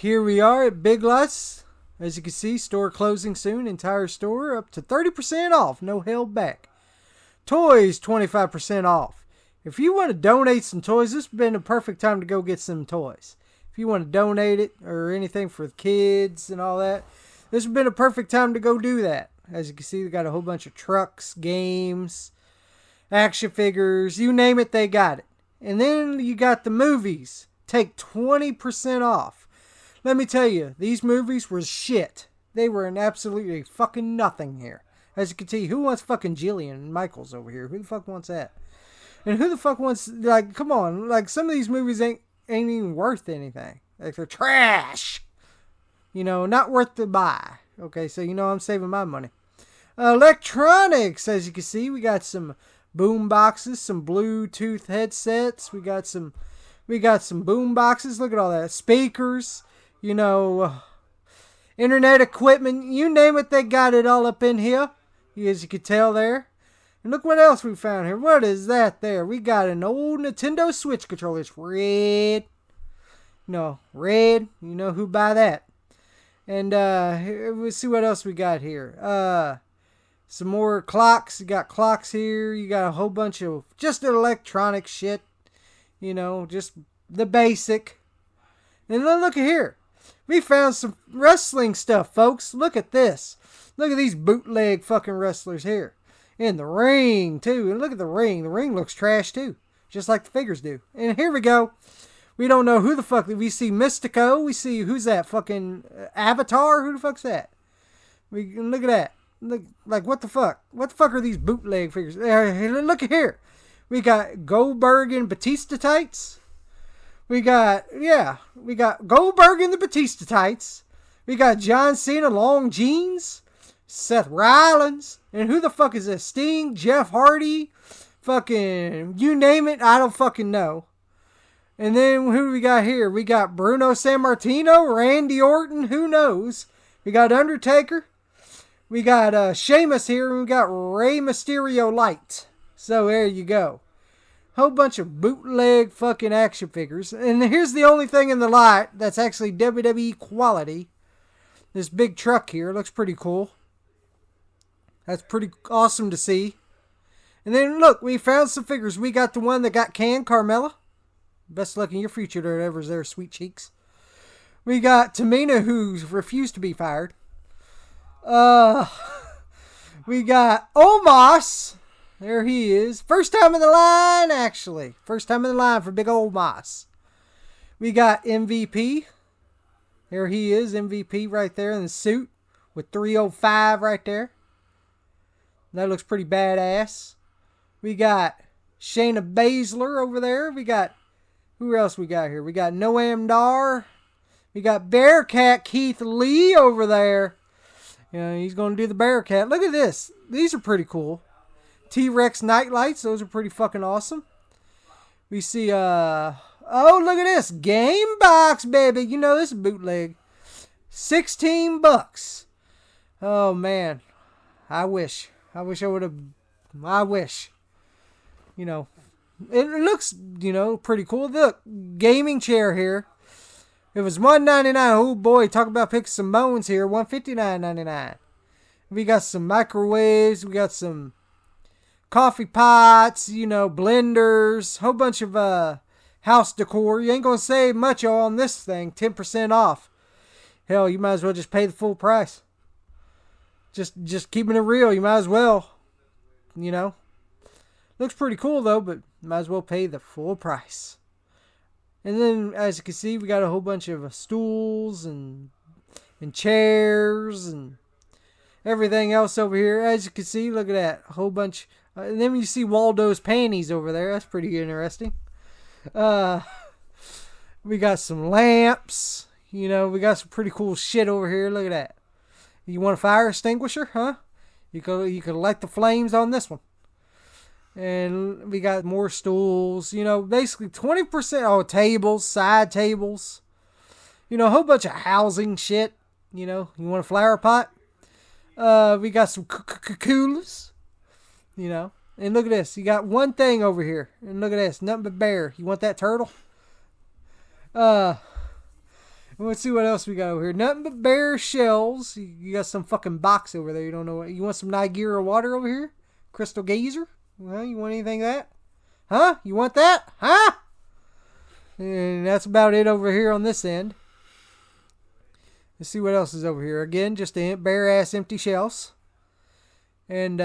Here we are at Big Lots. As you can see, store closing soon. Entire store up to 30% off. No held back. Toys, 25% off. If you want to donate some toys, this has been a perfect time to go get some toys. If you want to donate it or anything for the kids and all that, this has been a perfect time to go do that. As you can see, they got a whole bunch of trucks, games, action figures, you name it, they got it. And then you got the movies. Take 20% off. Let me tell you, these movies were shit. They were an absolutely fucking nothing here. As you can see, who wants fucking Jillian Michaels over here? Who the fuck wants that? And who the fuck wants, like, come on, like, some of these movies ain't even worth anything. Like, they're trash. You know, not worth to buy. Okay, so you know I'm saving my money. Electronics, as you can see, we got some boom boxes, some Bluetooth headsets. We got some boom boxes. Look at all that. Speakers, you know, internet equipment, you name it, they got it all up in here. As you can tell there. And look what else we found here. What is that there? We got an old Nintendo Switch controller. It's red. No, red. You know who buy that. And we'll see what else we got here. Some more clocks. You got clocks here. You got a whole bunch of just electronic shit. You know, just the basic. And then look at here. We found some wrestling stuff, folks. Look at this. Look at these bootleg fucking wrestlers here. In the ring, too. And look at the ring. The ring looks trash, too. Just like the figures do. And here we go. We don't know who the fuck. We see Mystico. We see, who's that? Fucking Avatar? Who the fuck's that? Look at that. Look, like, what the fuck? What the fuck are these bootleg figures? Look at here. We got Goldberg and Batista tights. We got Goldberg in the Batista tights. We got John Cena long jeans. Seth Rollins. And who the fuck is this? Sting, Jeff Hardy, fucking, you name it, I don't fucking know. And then who do we got here? We got Bruno Sammartino, Randy Orton, who knows? We got Undertaker. We got Sheamus here, and we got Rey Mysterio Light. So there you go. Whole bunch of bootleg fucking action figures. And here's the only thing in the lot that's actually WWE quality. This big truck here looks pretty cool. That's pretty awesome to see. And then look, we found some figures. We got the one that got canned, Carmella. Best luck in your future, whatever's there, sweet cheeks. We got Tamina, who refused to be fired. We got Omos. There he is. First time in the line, actually. First time in the line for big old Moss. We got MVP. There he is, MVP right there in the suit with 305 right there. That looks pretty badass. We got Shayna Baszler over there. We got, who else we got here? We got Noam Dar. We got Bearcat Keith Lee over there. You know, he's going to do the Bearcat. Look at this. These are pretty cool. T-Rex Nightlights. Those are pretty fucking awesome. We see, oh, look at this. Game Box, baby. You know, this is bootleg. $16. Oh, man. I wish I would have. I wish. You know, it looks, you know, pretty cool. Look, gaming chair here. It was $199. Oh boy, talk about picking some bones here. $159.99. We got some microwaves. We got some coffee pots. You know, blenders. Whole bunch of house decor. You ain't gonna save much on this thing. 10% off. Hell, you might as well just pay the full price. Just keeping it real, you might as well. You know. Looks pretty cool though, but might as well pay the full price. And then, as you can see, we got a whole bunch of stools and chairs and everything else over here. As you can see, look at that. A whole bunch. And then you see Waldo's panties over there. That's pretty interesting. We got some lamps. You know, we got some pretty cool shit over here. Look at that. You want a fire extinguisher, huh? You could light the flames on this one. And we got more stools. You know, basically 20%. Oh, tables, side tables. You know, a whole bunch of housing shit. You know, you want a flower pot? We got some coolers. You know. And look at this. You got one thing over here. And look at this. Nothing but bear. You want that turtle? Let's see what else we got over here. Nothing but bare shells. You got some fucking box over there. You don't know what. You want some Niagara water over here? Crystal Geyser? Well, you want anything of that? Huh? You want that? Huh? And that's about it over here on this end. Let's see what else is over here. Again, just bare ass empty shelves. And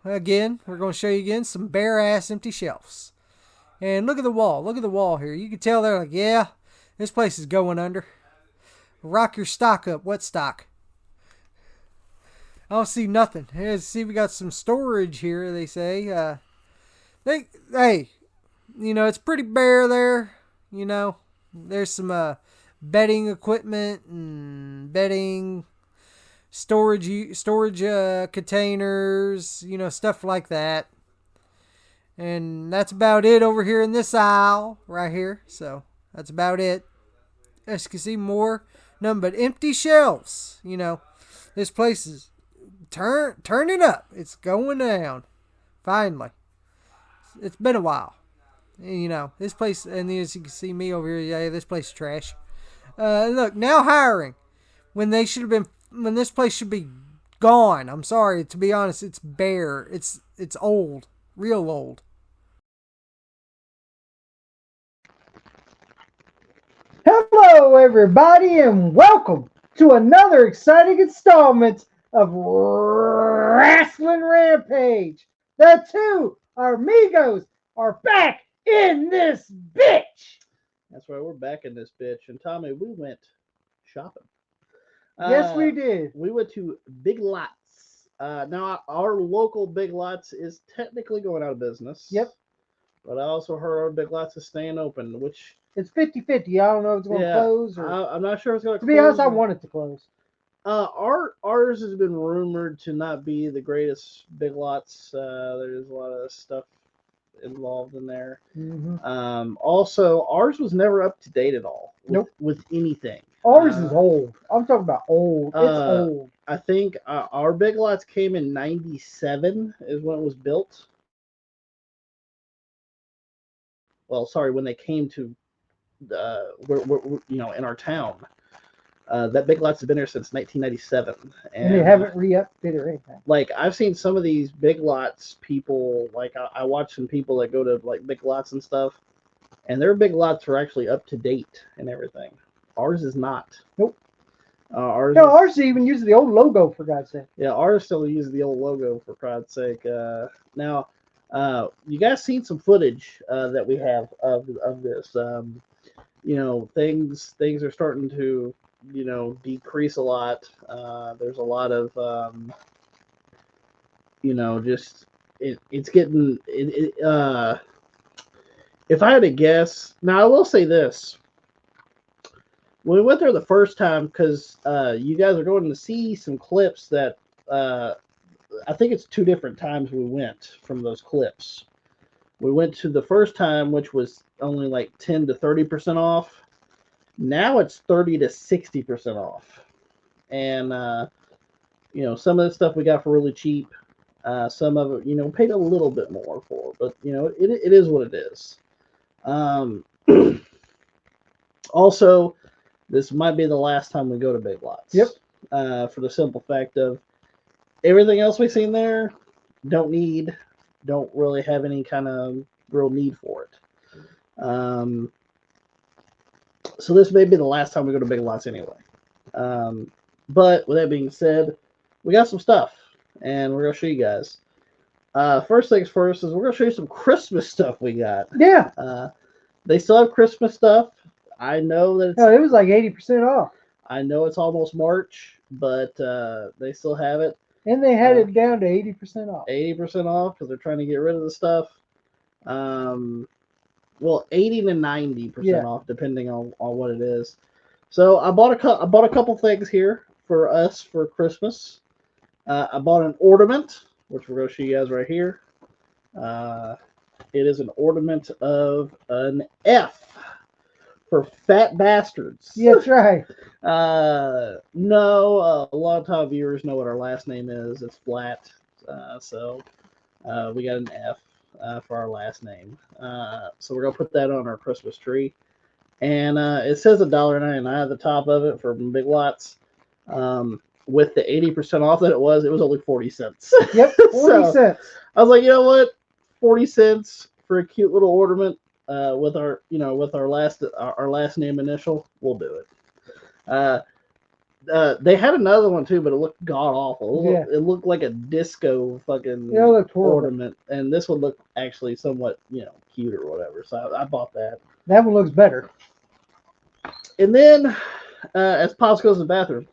again, we're going to show you again some bare ass empty shelves. And look at the wall. Look at the wall here. You can tell they're like, yeah, this place is going under. Rock your stock up. What stock? I don't see nothing. Let's see, we got some storage here, they say. Hey, you know, it's pretty bare there. You know, there's some bedding equipment and bedding storage containers, you know, stuff like that. And that's about it over here in this aisle right here. So that's about it. As you can see, more nothing but empty shelves. You know, this place is turning up. It's going down. Finally, it's been a while. You know, this place, and as you can see me over here, yeah, this place is trash. Look, now hiring when they should have been, when this place should be gone. I'm sorry, to be honest, it's bare. It's old, real old. Hello, everybody, and welcome to another exciting installment of Wrestling Rampage. The two amigos are back in this bitch. That's right, we're back in this bitch. And Tommy, we went shopping. Yes, we did. We went to Big Lots. Now, our local Big Lots is technically going out of business. Yep. But I also heard our Big Lots is staying open, which... It's 50-50. I don't know if it's going to close. Or... I'm not sure if it's going to close. To be honest, I want it to close. Ours has been rumored to not be the greatest Big Lots. There's a lot of stuff involved in there. Mm-hmm. Also, ours was never up to date at all with anything. Ours is old. I'm talking about old. It's old. I think our Big Lots came in 97 is when it was built. Well, sorry, when they came to we're you know, in our town. That Big Lots has been there since 1997, and they haven't re-upped it or anything. Like, I've seen some of these Big Lots people. Like, I watch some people that go to like Big Lots and stuff, and their Big Lots are actually up to date and everything. Ours is not. Nope. Ours even uses the old logo, for God's sake. Yeah, ours still uses the old logo, for God's sake. Now, you guys seen some footage that we have of this. You know, things are starting to, you know, decrease a lot. There's a lot of, you know, just it's getting. If I had to guess, now I will say this: when we went there the first time, because you guys are going to see some clips that I think it's 2 different times we went from those clips. We went to the first time, which was only like 10 to 30% off. Now it's 30 to 60% off. And, you know, some of the stuff we got for really cheap. Some of it, you know, paid a little bit more for. But, you know, it is what it is. Also, this might be the last time we go to Big Lots. Yep. For the simple fact of everything else we've seen there, don't really have any kind of real need for it. So this may be the last time we go to Big Lots anyway. But with that being said, we got some stuff, and we're going to show you guys. First things first is we're going to show you some Christmas stuff we got. Yeah. They still have Christmas stuff. I know that it was like 80% off. I know it's almost March, but they still have it. And they had it down to 80% off. 80% off because they're trying to get rid of the stuff. Well, 80 to 90% off, depending on what it is. So I bought a couple things here for us for Christmas. I bought an ornament, which we're going to show you guys right here. It is an ornament of an F for Fat Bastards. Yeah, that's right. No, a lot of top viewers know what our last name is. It's Flat. So we got an F for our last name. So we're going to put that on our Christmas tree. and it says $1.99 at the top of it for Big Lots. With the 80% off that it was only 40 cents. Yep, 40 So cents. I was like, you know what, 40 cents for a cute little ornament with our last name initial, we'll do it. They had another one too, but it looked god awful. Yeah. It looked like a disco fucking Yeah, it looked horrible. ornament, and this one looked actually somewhat cute or whatever. So I bought that. That one looks better. And then, as Pops goes to the bathroom,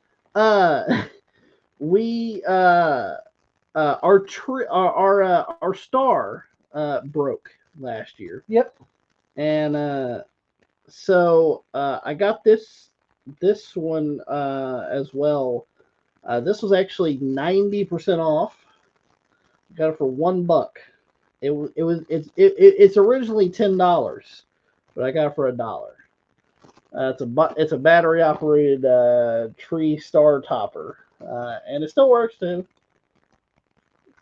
we our tree our star broke last year. Yep. And so I got this one as well. This was actually 90% off. Got it for $1. It's originally $10, but I got it for $1. It's a battery operated tree star topper, and it still works too.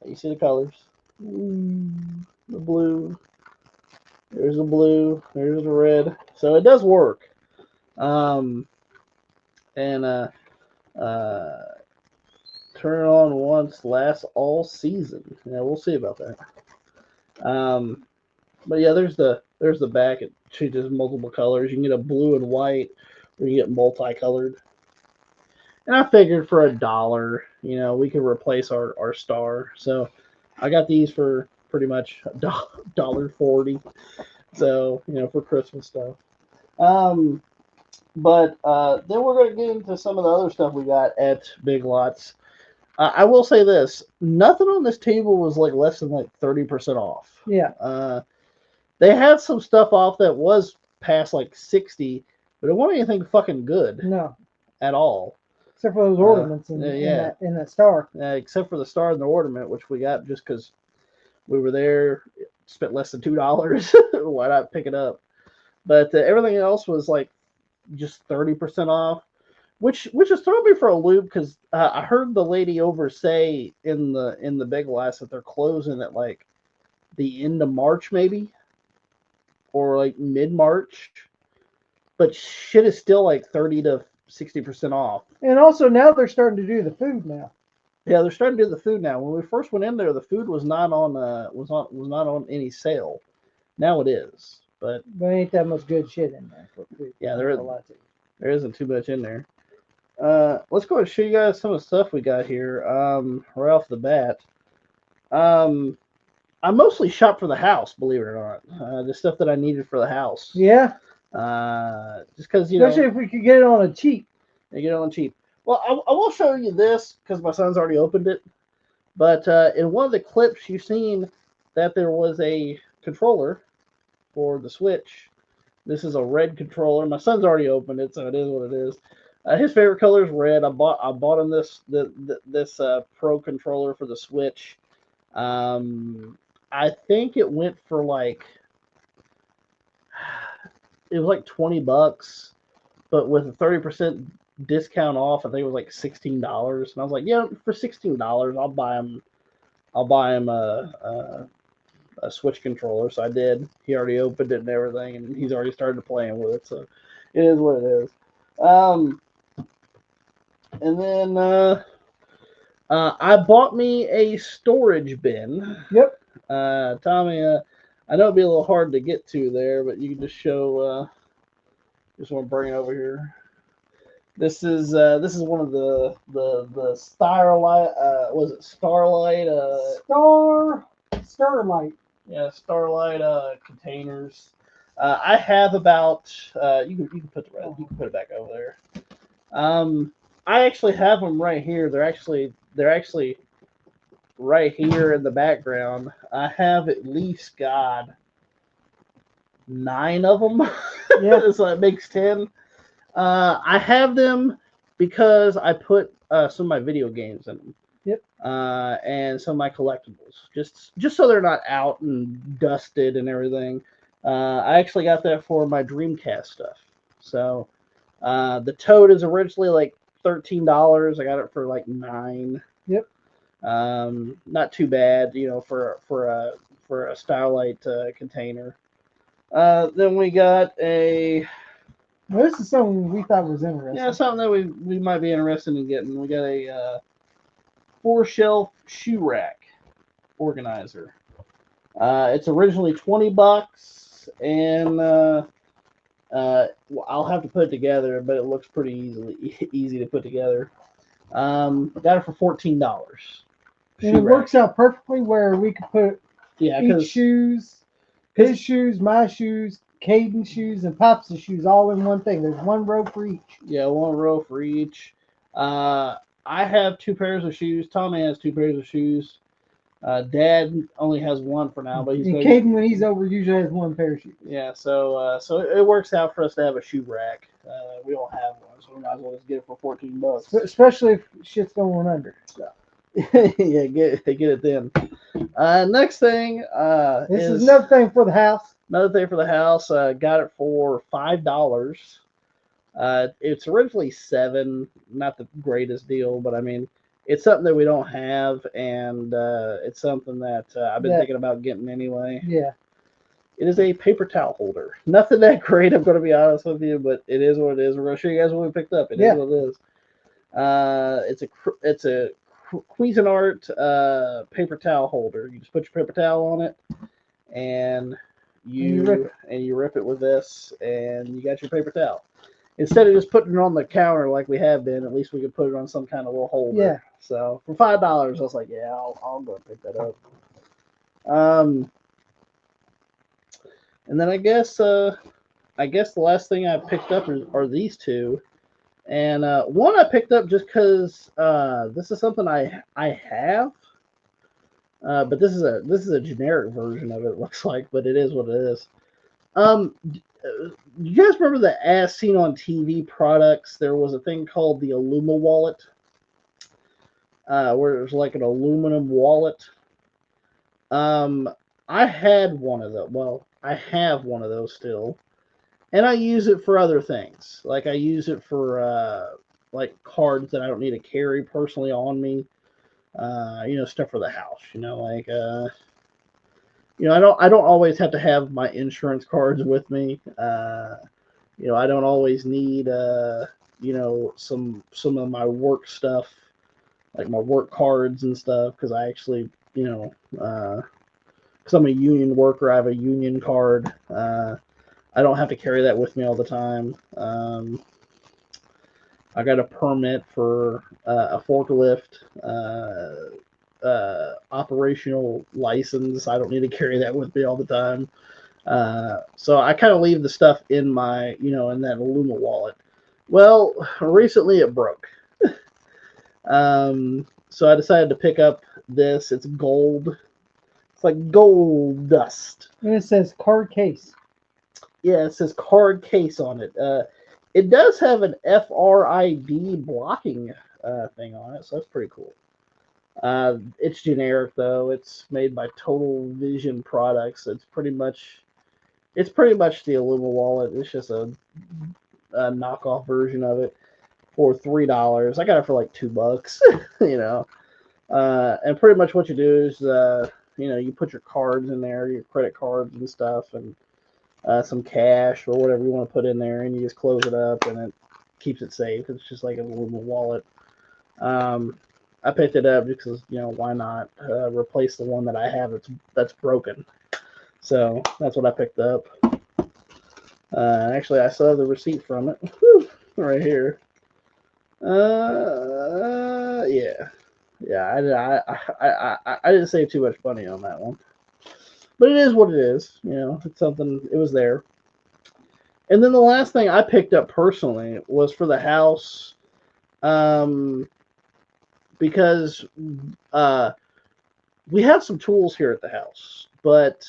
You see the colors, the blue. There's the blue. There's the red. So it does work. And turn it on once, lasts all season. Yeah, we'll see about that. But yeah, there's the back. It changes multiple colors. You can get a blue and white, or you get multicolored. And I figured for $1, we could replace our star. So I got these for pretty much $1.40. So for Christmas stuff. But then we're gonna get into some of the other stuff we got at Big Lots. I will say this: nothing on this table was like less than like 30% off. Yeah. They had some stuff off that was past like 60, but it wasn't anything fucking good No. at all. Except for those ornaments in that star. Except for the star and the ornament, which we got just because we were there, spent less than $2. Why not pick it up? But everything else was like just 30% off, which is throwing me for a loop because I heard the lady over say in the Big Lots that they're closing at like the end of March maybe, or like mid March, but shit is still like 30 to 60% off. And also now they're starting to do the food now. Yeah, they're starting to do the food now. When we first went in there, the food was not on not on any sale. Now it is, but there ain't that much good shit in there for food. Yeah, there isn't too much in there. Let's go and show you guys some of the stuff we got here. Right off the bat. I mostly shop for the house, believe it or not. The stuff that I needed for the house. Yeah. Just because especially if we could get it on a cheap. Get it on cheap. Well, I will show you this because my son's already opened it. But in one of the clips, you've seen that there was a controller for the Switch. This is a red controller. My son's already opened it, so it is what it is. His favorite color is red. I bought him this Pro controller for the Switch. I think it went for like $20, but with a 30% discount off, I think it was like $16. And I was like, yeah, for $16, I'll buy him a Switch controller. So I did. He already opened it and everything, and he's already started playing with it. So it is what it is. And then I bought me a storage bin. Yep. Tommy, I know it'd be a little hard to get to there, but you can just show. Just want to bring it over here. This is one of the Starlight. Was it Starlight? Starlight. Yeah, Starlight containers. I have about. You can put it back over there. I actually have them right here. They're actually right here in the background. I have at least got 9 of them. Yeah. So it makes 10. I have them because I put some of my video games in them. Yep. And some of my collectibles, just so they're not out and dusted and everything. I actually got that for my Dreamcast stuff. So the Toad is originally like $13. I got it for like $9. Yep. Not too bad, for a Starlight container. Then we got a Well, this is something we thought was interesting. Yeah, something that we might be interested in getting. We got a 4-shelf shoe rack organizer. It's originally $20, and I'll have to put it together, but it looks pretty easy to put together. Got it for $14. And it works out perfectly where we could put each shoes, his shoes, my shoes, Caden's shoes, and Pops' shoes all in one thing. There's one row for each. Yeah, one row for each. I have 2 pairs of shoes. Tommy has 2 pairs of shoes. Dad only has one for now, but Caden, when he's over, usually has 1 pair of shoes. Yeah, so it works out for us to have a shoe rack. We don't have one, so we might as well just get it for $14. Especially if shit's going under. So. Yeah, get it then. Next thing, this is another thing for the house. Another thing for the house. Got it for $5. It's originally $7. Not the greatest deal, but I mean, it's something that we don't have, and it's something that I've been thinking about getting anyway. Yeah. It is a paper towel holder. Nothing that great, I'm going to be honest with you, but it is what it is. We're going to show you guys what we picked up. It is what it is. It's a Cuisinart paper towel holder. You just put your paper towel on it, and you rip it with this, and you got your paper towel. Instead of just putting it on the counter like we have been, at least we could put it on some kind of little holder. Yeah. So for $5, I was like, yeah, I'll go and pick that up. And then I guess the last thing I picked up are these two, and one I picked up just because this is something I have, but this is a generic version of it. Looks like, but it is what it is. You guys remember the As Seen on TV products? There was a thing called the Illuma wallet, where it was like an aluminum wallet. I had one of them. Well, I have one of those still, and I use it for other things. Like I use it for like cards that I don't need to carry personally on me. Stuff for the house. Like I don't always have to have my insurance cards with me. I don't always need some of my work stuff, like my work cards and stuff, because I actually because I'm a union worker, I have a union card. I don't have to carry that with me all the time. I got a permit for a forklift operational license. I don't need to carry that with me all the time. So I kind of leave the stuff in my, in that Illuma wallet. Well, recently it broke. So I decided to pick up this. It's gold. It's like gold dust. And it says card case. Yeah, it says card case on it. It does have an FRID blocking thing on it, so that's pretty cool. It's generic though. It's made by Total Vision Products. It's pretty much the Illuma wallet. It's just a knockoff version of it for $3. I got it for like $2. And pretty much what you do is you put your cards in there, your credit cards and stuff, and some cash or whatever you want to put in there, and you just close it up, and it keeps it safe. It's just like a little wallet. I picked it up because why not replace the one that I have that's broken. So that's what I picked up. Actually, I still have the receipt from it right here. Yeah. I didn't save too much money on that one. But it is what it is. It's something, it was there. And then the last thing I picked up personally was for the house, because we have some tools here at the house, but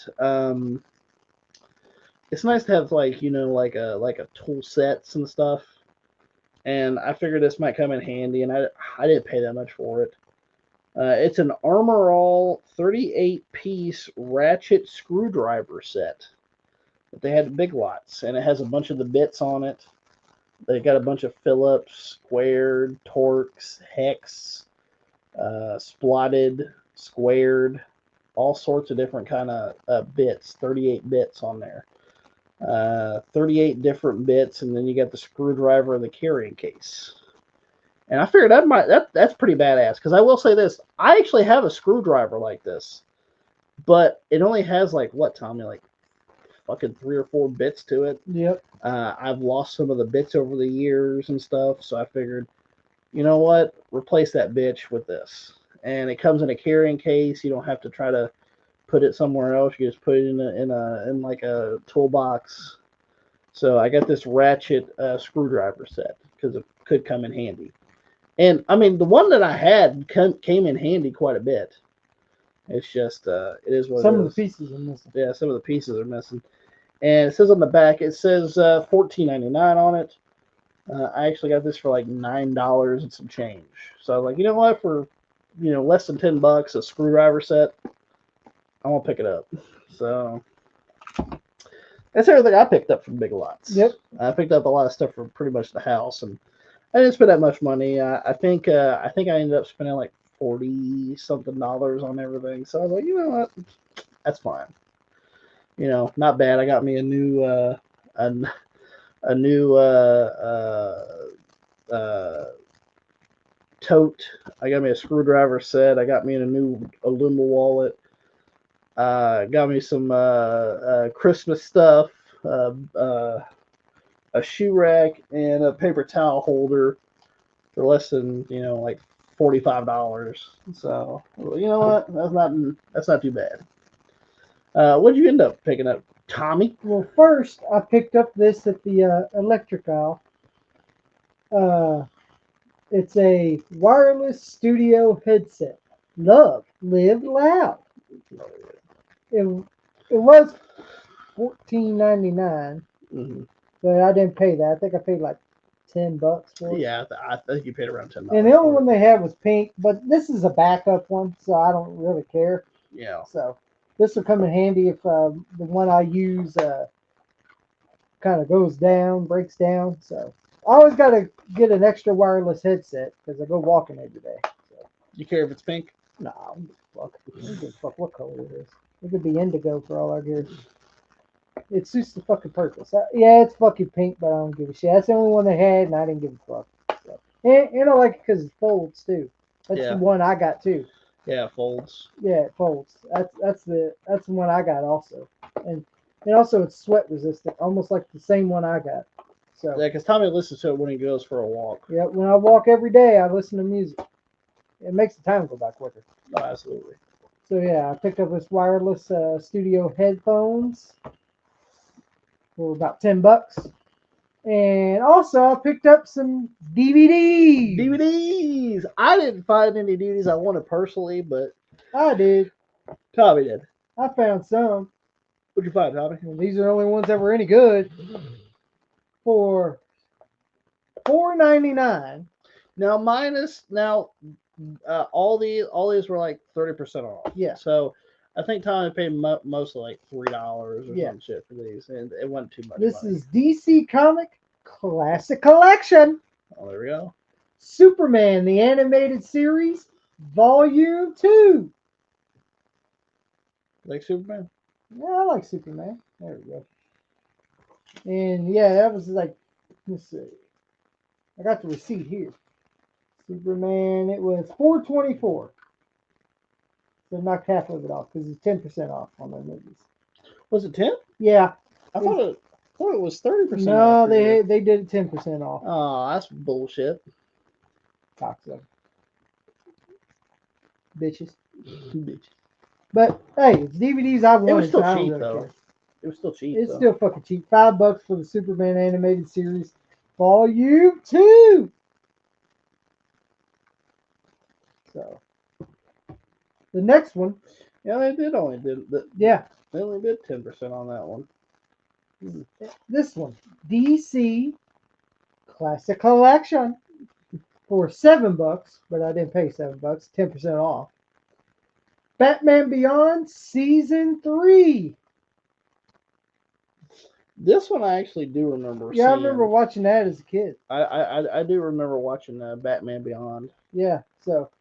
it's nice to have like a tool sets and stuff. And I figured this might come in handy, and I didn't pay that much for it. It's an Armor All 38-piece ratchet screwdriver set that they had at Big Lots, and it has a bunch of the bits on it. They got a bunch of Phillips, squared, Torx, hex, splotted, squared, all sorts of different kind of bits, 38 bits on there. 38 different bits, and then you got the screwdriver and the carrying case. And I figured that's pretty badass. Because I will say this, I actually have a screwdriver like this, but it only has like what, Tommy, like fucking 3 or 4 bits to it. Yep. I've lost some of the bits over the years and stuff, so I figured, you know what, replace that bitch with this. And it comes in a carrying case. You don't have to try to put it somewhere else. You just put it in like a toolbox. So I got this ratchet screwdriver set because it could come in handy. And I mean, the one that I had came in handy quite a bit. It's just it is what Some it of is. the pieces are missing. Yeah, some of the pieces are missing. And it says on the back, it says $14.99 on it. I actually got this for like $9 and some change. So I was like, you know what, for less than $10, a screwdriver set, I want to pick it up. So that's everything I picked up from Big Lots. Yep. I picked up a lot of stuff for pretty much the house, and I didn't spend that much money. I think I ended up spending like $40 something on everything. So I was like, you know what, that's fine. Not bad. I got me a new a new tote. I got me a screwdriver set. I got me a new Aluma wallet. Got me some Christmas stuff, a shoe rack, and a paper towel holder for less than like $45. So you know what? That's not too bad. What'd you end up picking up, Tommy? Well, first I picked up this at the electric aisle. It's a wireless studio headset. Love, live loud. It was $14.99, but I didn't pay that. I think I paid like $10 for it. Yeah, I think you paid around $10. And the only one they had was pink, but this is a backup one, so I don't really care. Yeah. So this will come in handy if the one I use kind of goes down, breaks down. So I always got to get an extra wireless headset because I go walking every day. So. You care if it's pink? Nah, I don't give a fuck what color it is. It could be indigo for all I care. It suits the fucking purpose. Yeah, it's fucking pink, but I don't give a shit. That's the only one they had, and I didn't give a fuck. So. And I like it because it folds too. That's the one I got too. Yeah, it folds. Yeah, it folds. That's the one I got also, and also it's sweat resistant, almost like the same one I got. So yeah, because Tommy listens to it when he goes for a walk. Yeah, when I walk every day, I listen to music. It makes the time go by quicker. Oh, absolutely. So yeah, I picked up this wireless studio headphones for about $10, and also I picked up some DVDs. DVDs. I didn't find any DVDs I wanted personally, but I did. Tommy did. I found some. What'd you find, Tommy? And these are the only ones that were any good. For $4.99. Now all these were like 30% off. Yeah. So I think Tommy paid mostly like $3 or some shit for these, and it wasn't too much. This money. is DC Comic Classic Collection. Oh, there we go. Superman the Animated Series, Volume 2. Like Superman? Yeah, I like Superman. There we go. And yeah, that was like, let's see. I got the receipt here. Superman, it was $4.24. So knocked half of it off because it's 10% off on their movies. Was it 10? Yeah. I thought it was 30%. No, they did it 10% off. Oh, that's bullshit. Toxic. Bitches. But hey, it's DVDs I wanted. It was still so cheap though. It was still cheap. It's still fucking cheap. $5 for the Superman Animated Series, Volume 2. So the next one. Yeah, they only did 10% on that one. This one, DC Classic Collection, for $7, but I didn't pay $7. 10% off. Batman Beyond Season 3. This one I actually do remember. Yeah, I remember watching that as a kid. I do remember watching Batman Beyond. Yeah, so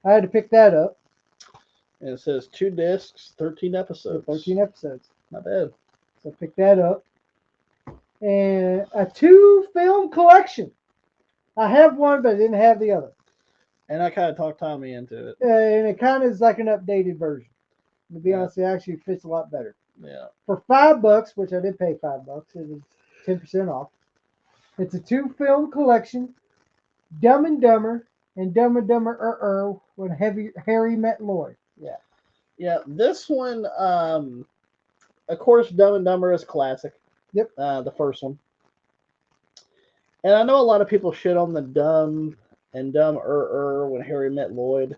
I had to pick that up. And it says 2 discs, 13 episodes. 13 episodes. Not bad. So I picked that up. And a 2-film collection. I have one, but I didn't have the other. And I kind of talked Tommy into it. And it kind of is like an updated version. To be Yeah. honest, it actually fits a lot better. Yeah. For $5, which I did pay $5, it was 10% off. It's a 2-film collection, Dumb and Dumber and Dumb and Dumber when Harry Met Lloyd. Yeah. Yeah, this one, of course, Dumb and Dumber is classic. Yep. The first one. And I know a lot of people shit on the Dumb and Dumb when Harry Met Lloyd.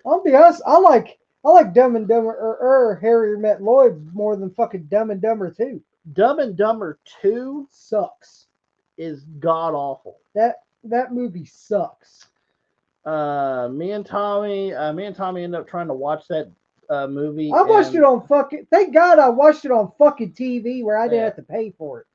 I'll be honest, I like Dumb and Dumber Harry Met Lloyd more than fucking Dumb and Dumber 2. Dumb and Dumber 2 Sucks. is god awful. That movie sucks. Me and Tommy ended up trying to watch that movie. I watched it on fucking. Thank God I watched it on fucking TV where I didn't have to pay for it.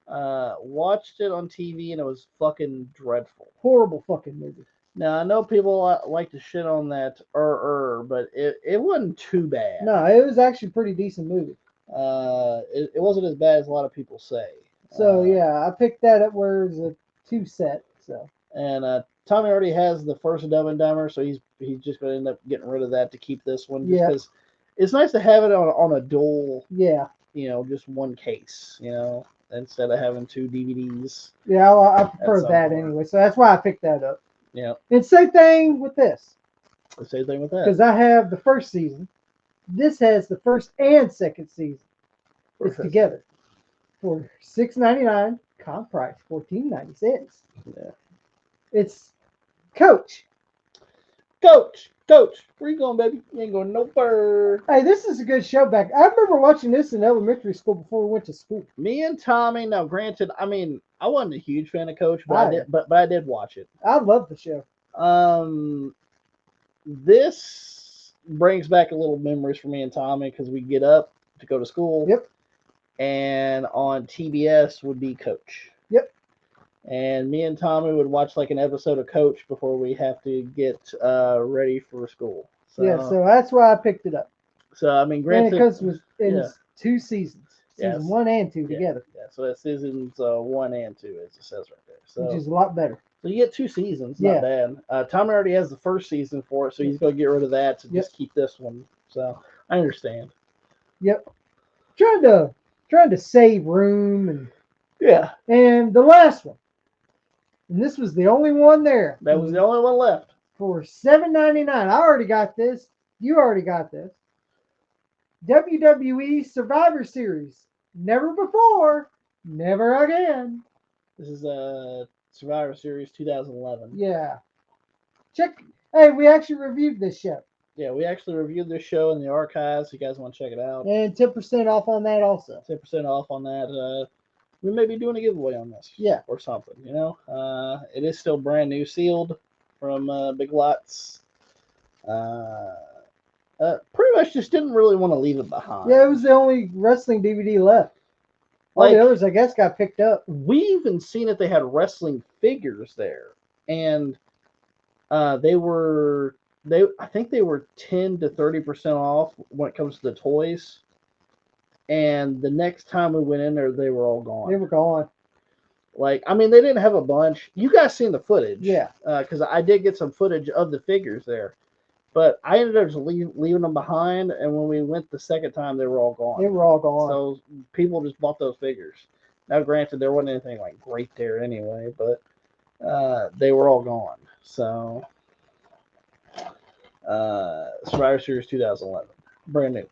Watched it on TV and it was fucking dreadful. Horrible fucking movie. Now I know people like to shit on that but it wasn't too bad. No, it was actually a pretty decent movie. It wasn't as bad as a lot of people say. So yeah, I picked that up where it was a 2 set. So and Tommy already has the first Dumb and Dumber, so he's just going to end up getting rid of that to keep this one. Just because it's nice to have it on a dual. Yeah. Just one case. Instead of having 2 DVDs. Yeah, I prefer that anyway. So that's why I picked that up. Yeah. And same thing with this. The same thing with that. Because I have the first season. This has the first and second season. It's together for $6.99. Comp price $14.90. Yeah. It's Coach. Coach, where you going, baby? You ain't going nowhere. Hey, this is a good show back. I remember watching this in elementary school before we went to school. Me and Tommy. Now, granted, I wasn't a huge fan of Coach, but I did watch it. I love the show. This brings back a little memories for me and Tommy because we get up to go to school. Yep. And on TBS would be Coach. Yep. And me and Tommy would watch like an episode of Coach before we have to get ready for school. So that's why I picked it up. So granted, because it was 2 seasons, season 1 and 2 together. Yeah, so that's seasons 1 and 2, as it says right there. So which is a lot better. So you get 2 seasons, not bad. Tommy already has the first season for it, so he's going to get rid of that to just keep this one. So I understand. Yep. Trying to save room and the last one. And this was the only one there. That was the only one left. For $7.99. I already got this. You already got this. WWE Survivor Series. Never before, never again. This is Survivor Series 2011. Yeah. Hey, we actually reviewed this show. Yeah, we actually reviewed this show in the archives. If you guys want to check it out. And 10% off on that also. 10% off on that. We may be doing a giveaway on this. Yeah. Or something, It is still brand new, sealed from Big Lots. Pretty much just didn't really want to leave it behind. Yeah, it was the only wrestling DVD left. All the others, I guess, got picked up. We even seen that they had wrestling figures there. And I think they were 10 to 30% off when it comes to the toys. And the next time we went in there, they were all gone. They were gone. They didn't have a bunch. You guys seen the footage. Yeah. Because I did get some footage of the figures there. But I ended up just leaving them behind. And when we went the second time, they were all gone. They were all gone. So people just bought those figures. Now, granted, there wasn't anything great there anyway. But they were all gone. So Survivor Series 2011. Brand new.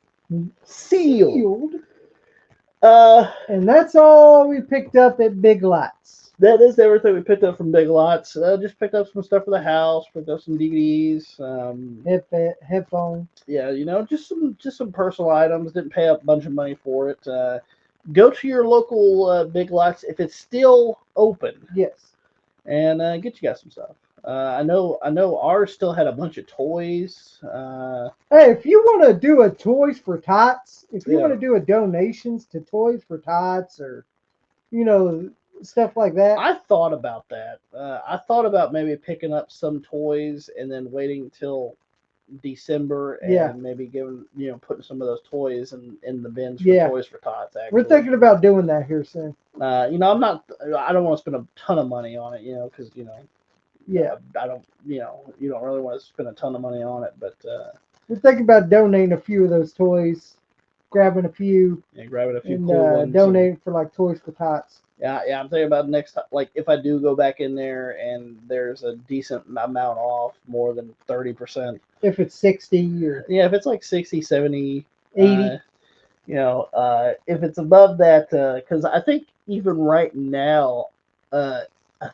Sealed. And that's all we picked up at Big Lots. That is everything we picked up from Big Lots. Just picked up some stuff for the house. Picked up some DVDs. Headphones. Yeah, just some personal items. Didn't pay up a bunch of money for it. Go to your local Big Lots if it's still open. Yes. And get you guys some stuff. I know ours still had a bunch of toys. Hey, if you want to do a Toys for Tots, if you want to do a donations to Toys for Tots or, stuff like that. I thought about that. I thought about maybe picking up some toys and then waiting till December and Yeah. maybe giving putting some of those toys in the bins for Yeah. Toys for Tots. We're Actually, thinking about doing that here soon. I'm not. I don't want to spend a ton of money on it, because Yeah. I don't. You don't really want to spend a ton of money on it, but We're thinking about donating a few of those toys, grabbing a few, grabbing a few and cool ones. donating for like Toys for Tots. Yeah, I'm thinking about next time. Like, if I do go back in there and there's a decent amount off, more than 30%. If it's 60 or Yeah, if it's like 60, 70, 80. if it's above that, because I think even right now, I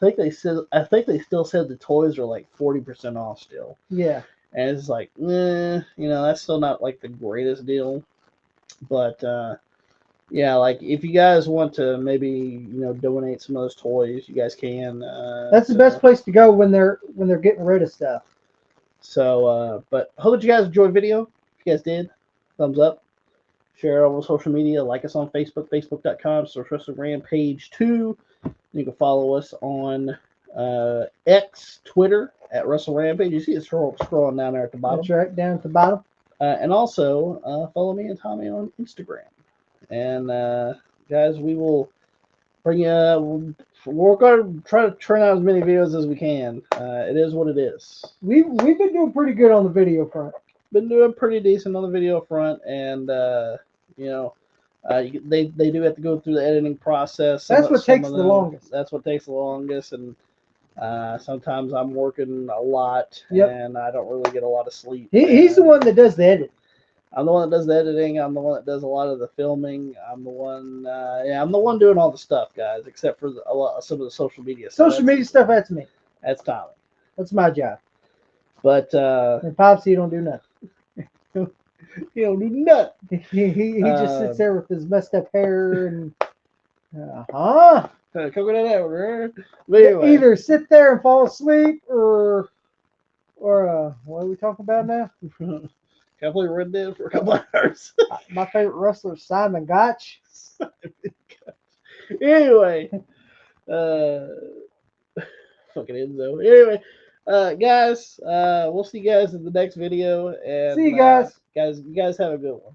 think they still said the toys are like 40% off still, Yeah. and it's like, that's still not like the greatest deal, but yeah, like if you guys want to maybe donate some of those toys, you guys can. That's the best place to go when they're getting rid of stuff. So, but hope that you guys enjoyed the video. If you guys did, thumbs up. Share it on social media. Like us on Facebook, facebook.com/WrestlingRampage 2. You can follow us on X, Twitter at WrestleRampage. You see it scrolling down there at the bottom. That's right, down at the bottom. And also follow me and Tommy on Instagram. And guys, we will bring you. We're going to try to turn out as many videos as we can. It is what it is. We've been doing pretty good on the video front. Been doing pretty decent on the video front, and they do have to go through the editing process. That's what takes the longest. That's what takes the longest, and sometimes I'm working a lot, Yep. and I don't really get a lot of sleep. He's the one that does the edit. I'm the one that does the editing. I'm the one that does a lot of the filming. I'm the one. I'm the one doing all the stuff, guys, except for some of the social media stuff. Social media stuff, that's me. That's Tommy. That's my job. But and Popsy don't do nothing. He don't do nothing. He just sits there with his messed up hair and either sit there and fall asleep or what are we talking about now? Can I play Red Dead for a couple hours? My favorite wrestler is Simon Gotch. Anyway, fucking Enzo. Anyway, guys, we'll see you guys in the next video. And see you guys. You guys have a good one.